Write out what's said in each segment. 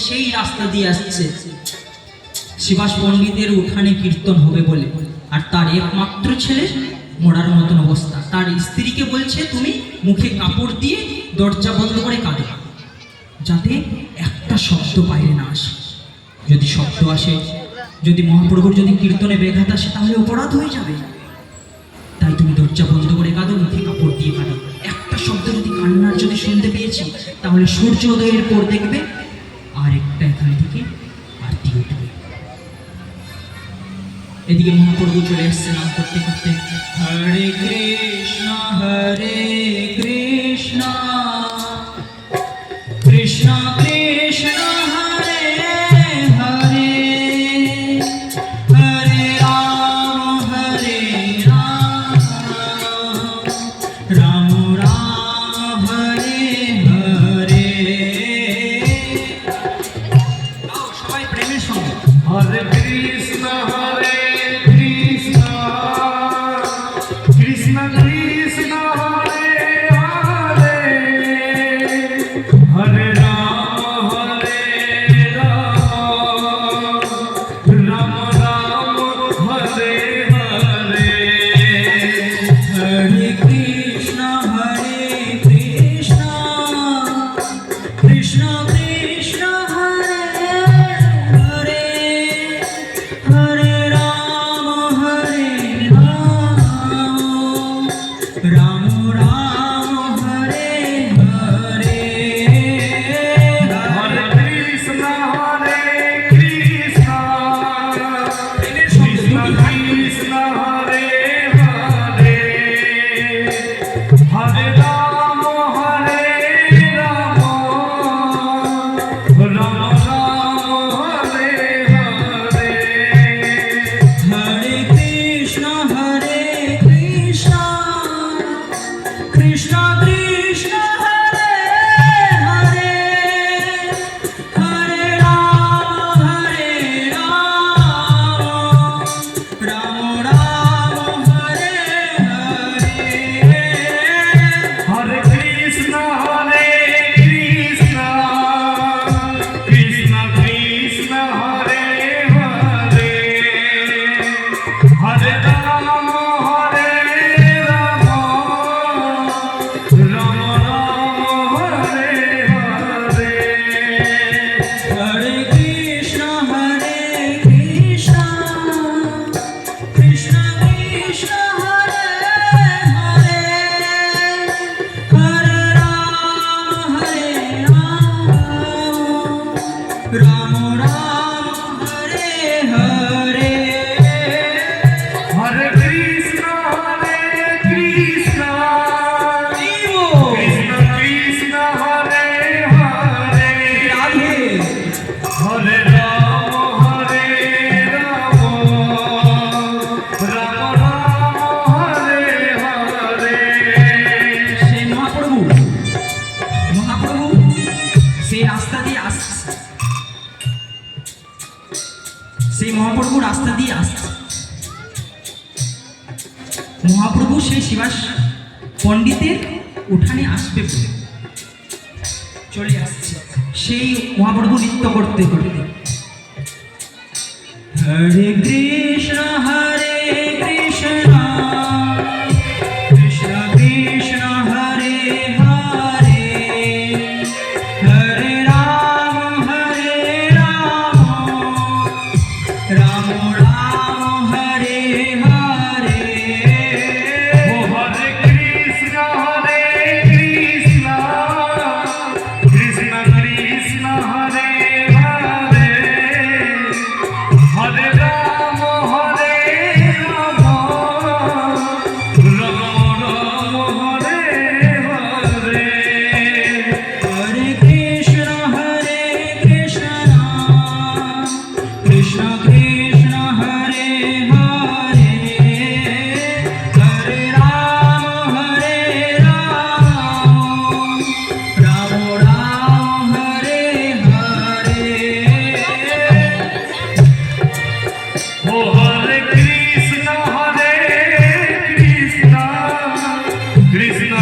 সেই রাস্তা দিয়ে আসছে শিবাস পণ্ডিতের উঠানে কীর্তন হবে বলে। আর তার একমাত্র ছেলে মরার মতন অবস্থা। তার স্ত্রীকে বলছে তুমি মুখে কাপড় দিয়ে দরজা বন্ধ করে কাঁদো, যাতে একটা শব্দ বাইরে না আসে। যদি শব্দ আসে, যদি মহাপ্রভুর যদি কীর্তনে ব্যাঘাত আসে, তাহলে অপরাধ হয়ে যাবে। তাই তুমি দরজা বন্ধ করে কাঁদো, মুখে কাপড় দিয়ে কাঁদো। একটা শব্দ যদি কান্নার যদি শুনতে পেয়েছি, তাহলে সূর্য উদয়ের পর দেখবে আর একটা এখান থেকে আরতি উঠবে। এদিকে মহাপ্রভু চলে আসছে নাম করতে করতে, হরে কৃষ্ণ কৃষ্ণ কৃষ্ণ কৃষ্ণ হরে হরে, হরে রাম রাম রাম হরে হরে। সবাই প্রেমের সঙ্গে হরে কৃষ্ণ কৃষ্ণ কৃষ্ণ কৃষ্ণ হরে হরে, হরে রাম রাম রাম হরে হরে। হরে কৃষ্ণ কৃষ্ণ কৃষ্ণ কৃষ্ণ হরে হরে, হরে রাম রাম রাম হরে হরে। হরে কৃষ্ণ কৃষ্ণ কৃষ্ণ কৃষ্ণ হরে হরে, হরে রাম রাম রাম হরে হরে। হরে কৃষ্ণ কৃষ্ণ কৃষ্ণ কৃষ্ণ হরে হরে, হরে রাম রাম রাম হরে হরে। হরে কৃষ্ণ কৃষ্ণ কৃষ্ণ কৃষ্ণ হরে হরে, হরে রাম রাম রাম হরে হরে। হরে কৃষ্ণ কৃষ্ণ কৃষ্ণ কৃষ্ণ হরে হরে, হরে রাম রাম রাম হরে হরে। হরে কৃষ্ণ কৃষ্ণ কৃষ্ণ কৃষ্ণ হরে হরে, রাধে হরে রাম রাম রাম হরে হরে। সেই মহাপ্রভু সেই রাস্তা দিয়ে আসছে, সেই মহাপ্রভু রাস্তা দিয়ে আসছে। মহাপ্রভু সেই শিবাস পণ্ডিতের উঠানে আসবে বলে চলে আসছে। সেই মহাপ্রভু নৃত্য করতে করতে, হরে কৃষ্ণ কৃষ্ণ কৃষ্ণ কৃষ্ণ হরে হরে, হরে রাম রাম রাম হরে হরে। ও হরে কৃষ্ণ কৃষ্ণ কৃষ্ণ কৃষ্ণ হরে হরে, হরে রাম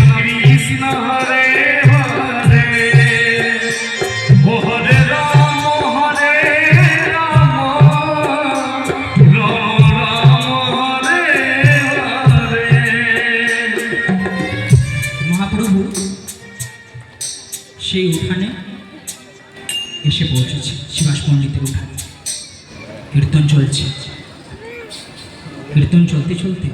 কৃষ্ণ হরে হরে, ও হরে রাম সেই উঠানে এসে পৌঁছেছে, শিবাস পণ্ডিতের উঠানে। কীর্তন চলছে, কীর্তন চলতে চলতে